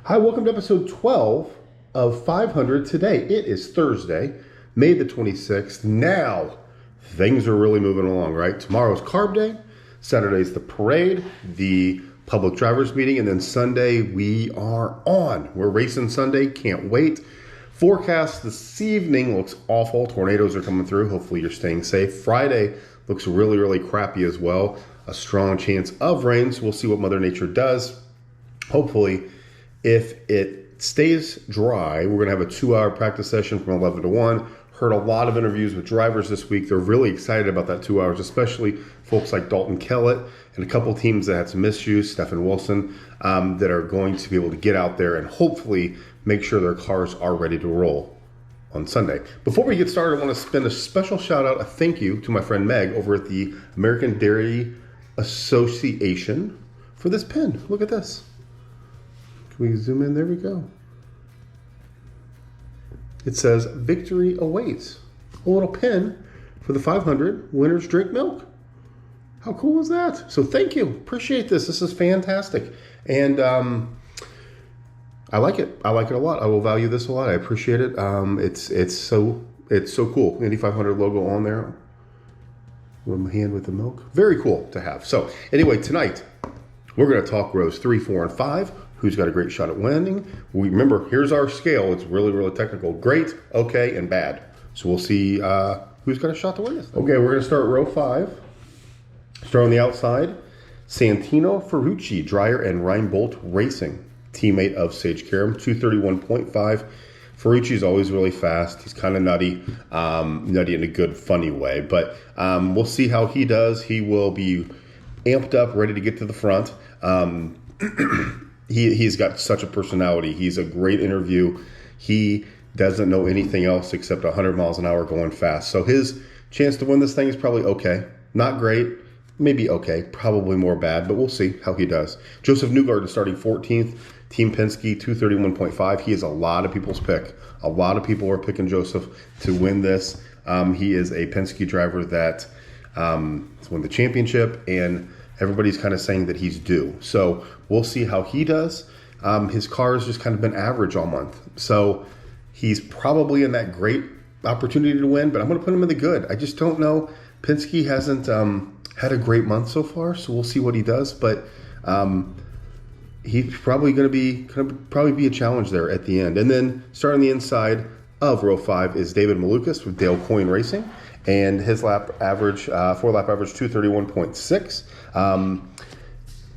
Hi, welcome to episode 12 of 500 today. It is Thursday, May the 26th. Now, things are really moving along, right? Tomorrow's Carb Day, Saturday's the parade, the public drivers meeting, and then Sunday we are on. We're racing Sunday, can't wait. Forecast this evening looks awful. Tornadoes are coming through. Hopefully you're staying safe. Friday looks really, really crappy as well. A strong chance of rain, so we'll see what Mother Nature does. Hopefully, if it stays dry, we're going to have a 2-hour practice session from 11 to 1. Heard a lot of interviews with drivers this week. They're really excited about that 2 hours, especially folks like Dalton Kellett and a couple teams that had some issues, Stephen Wilson, that are going to be able to get out there and hopefully make sure their cars are ready to roll on Sunday. Before we get started, I want to spend a special shout out, a thank you to my friend Meg over at the American Dairy Association for this pin. Look at this. Can we zoom in? There we go. It says, victory awaits. A little pin for the 500, winners drink milk. How cool is that? So thank you. Appreciate this. This is fantastic. And I like it. I like it a lot. I will value this a lot. I appreciate it. It's so cool. Indy 500 logo on there. With my hand with the milk. Very cool to have. So anyway, tonight we're going to talk rows 3, 4, and 5. Who's got a great shot at winning? We remember, here's our scale. It's really, really technical. Great, okay, and bad. So we'll see who's got a shot to win this thing. Okay, we're going to start row 5. Start on the outside. Santino Ferrucci, Dreyer and Reinbold Racing, teammate of Sage Karam, 231.5. Ferrucci's always really fast. He's kind of nutty in a good, funny way. But we'll see how he does. He will be amped up, ready to get to the front. He's got such a personality. He's a great interview. He doesn't know anything else except 100 miles an hour going fast. So his chance to win this thing is probably okay. Not great. Maybe okay. Probably more bad, but we'll see how he does. Joseph Newgarden is starting 14th. Team Penske, 231.5. He is a lot of people's pick. A lot of people are picking Joseph to win this. He is a Penske driver that has won the championship, and everybody's kind of saying that he's due. So we'll see how he does. His car has just kind of been average all month. So he's probably in that great opportunity to win, but I'm going to put him in the good. I just don't know. Penske hasn't had a great month so far, so we'll see what he does. But he's probably going to be a challenge there at the end. And then starting the inside of row 5 is David Malukas with Dale Coyne Racing. And his lap average, 4-lap average, 231.6.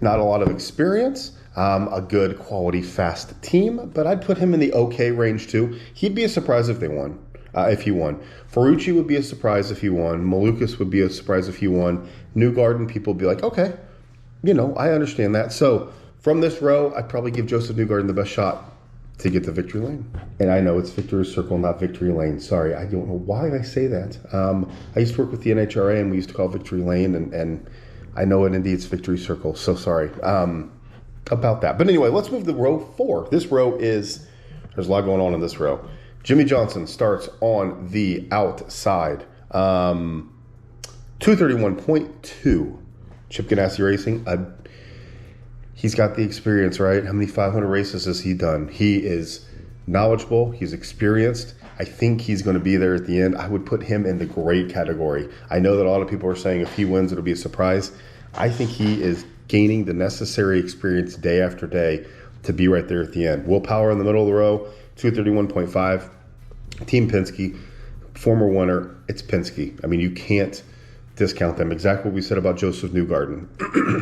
Not a lot of experience. A good quality fast team, but I'd put him in the okay range too. He'd be a surprise if he won. Ferrucci would be a surprise if he won. Malukas would be a surprise if he won. Newgarden, people would be like, okay, I understand that. So from this row, I'd probably give Joseph Newgarden the best shot to get to victory lane. And I know it's victory circle, not victory lane. Sorry, I don't know why I say that. I used to work with the NHRA, and we used to call victory lane, and I know in Indy it's victory circle. So sorry about that. But anyway, let's move to row 4. This row there's a lot going on in this row. Jimmy Johnson starts on the outside. 231.2. Chip Ganassi Racing. He's got the experience, right? How many 500 races has he done? He is knowledgeable. He's experienced. I think he's going to be there at the end. I would put him in the great category. I know that a lot of people are saying if he wins, it'll be a surprise. I think he is gaining the necessary experience day after day to be right there at the end. Willpower in the middle of the row, 231.5. Team Penske, former winner. It's Penske. I mean, you can't discount them. Exactly what we said about Joseph Newgarden.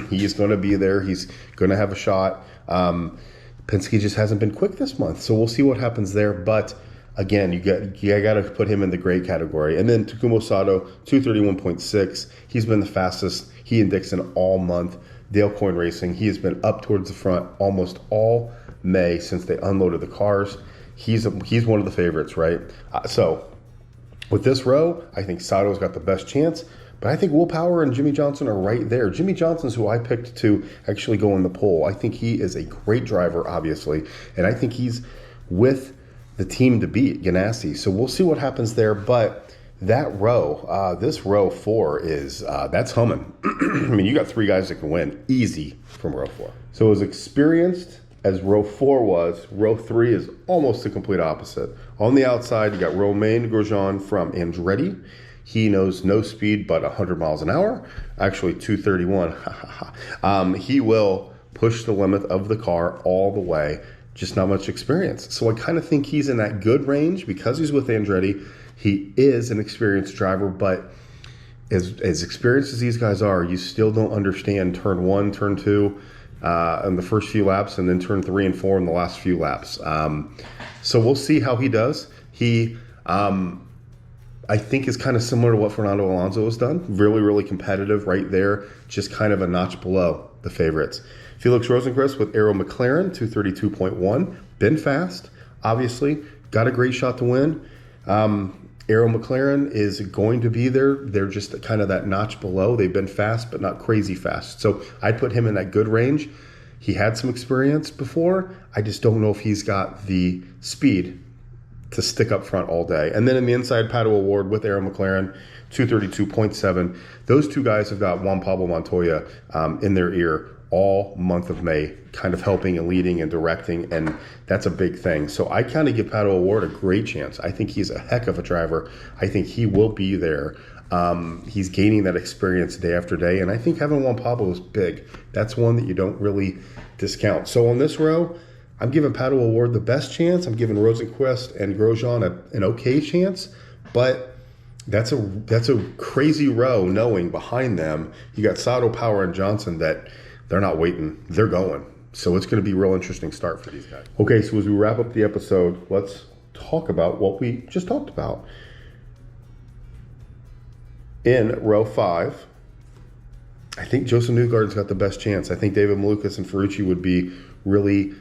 He's going to be there. He's going to have a shot. Penske just hasn't been quick this month, so we'll see what happens there. But again, you got to put him in the great category. And then Takuma Sato, 231.6. He's been the fastest. He and Dixon all month. Dale Coyne Racing. He has been up towards the front almost all May since they unloaded the cars. He's one of the favorites, right? So with this row, I think Sato's got the best chance. But I think Willpower and Jimmy Johnson are right there. Jimmy Johnson's who I picked to actually go in the poll. I think he is a great driver, obviously. And I think he's with the team to beat, Ganassi. So we'll see what happens there. But that row, this row 4 is, that's humming. I mean, you got 3 guys that can win easy from row 4. So as experienced as row 4 was. Row 3 is almost the complete opposite. On the outside, you got Romain Grosjean from Andretti. He knows no speed but 100 miles an hour, actually 231. He will push the limit of the car all the way, just not much experience. So I kind of think he's in that good range because he's with Andretti. He is an experienced driver, but as experienced as these guys are, you still don't understand turn 1, turn 2 in the first few laps, and then turn 3 and 4 in the last few laps. So we'll see how he does. He, I think, is kind of similar to what Fernando Alonso has done. Really, really competitive right there, just kind of a notch below the favorites. Felix Rosenqvist with Arrow McLaren, 232.1. Been fast, obviously. Got a great shot to win. Arrow McLaren is going to be there. They're just kind of that notch below. They've been fast, but not crazy fast. So I'd put him in that good range. He had some experience before. I just don't know if he's got the speed to stick up front all day. And then in the inside, Pato O'Ward with Arrow McLaren, 232.7. Those two guys have got Juan Pablo Montoya in their ear all month of May, kind of helping and leading and directing, and that's a big thing. So I kind of give Pato O'Ward a great chance. I think he's a heck of a driver. I think he will be there. He's gaining that experience day after day, and I think having Juan Pablo is big. That's one that you don't really discount. So on this row, I'm giving Pato O'Ward the best chance. I'm giving Rosenqvist and Grosjean an okay chance, but that's a crazy row knowing behind them you got Sato, Power, and Johnson that they're not waiting. They're going. So it's going to be a real interesting start for these guys. Okay, so as we wrap up the episode, let's talk about what we just talked about. In row 5, I think Joseph Newgarden's got the best chance. I think David Malukas and Ferrucci would be really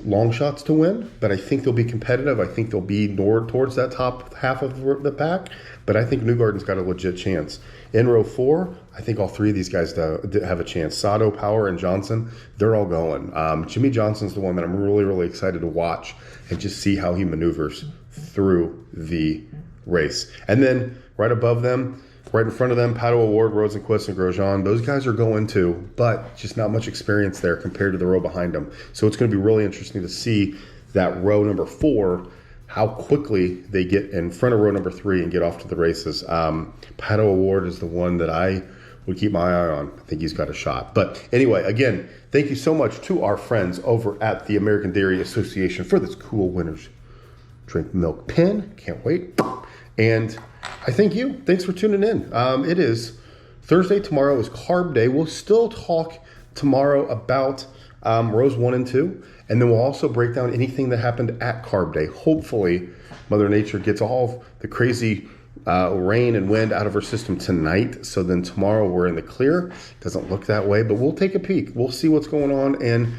long shots to win, but I think they'll be competitive. I think they'll be towards that top half of the pack, but I think Newgarden's got a legit chance. In row 4, I think all three of these guys have a chance. Sato, Power, and Johnson, they're all going. Jimmy Johnson's the one that I'm really, really excited to watch and just see how he maneuvers through the race. And then right above them, right in front of them, Pato O'Ward, Rosenqvist, and Grosjean. Those guys are going too, but just not much experience there compared to the row behind them. So it's going to be really interesting to see that row number 4, how quickly they get in front of row number 3 and get off to the races. Pato O'Ward is the one that I would keep my eye on. I think he's got a shot. But anyway, again, thank you so much to our friends over at the American Dairy Association for this cool Winners Drink Milk pin. Can't wait. And I thank you. Thanks for tuning in. It is Thursday. Tomorrow is Carb Day. We'll still talk tomorrow about rows 1 and 2. And then we'll also break down anything that happened at Carb Day. Hopefully, Mother Nature gets all of the crazy rain and wind out of her system tonight. So then tomorrow we're in the clear. Doesn't look that way, but we'll take a peek. We'll see what's going on, and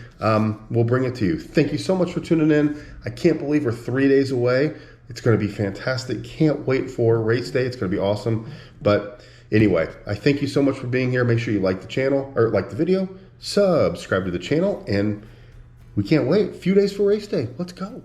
we'll bring it to you. Thank you so much for tuning in. I can't believe we're 3 days away. It's going to be fantastic. Can't wait for race day. It's going to be awesome. But anyway, I thank you so much for being here. Make sure you like the channel, or like the video, subscribe to the channel, and we can't wait. A few days for race day. Let's go.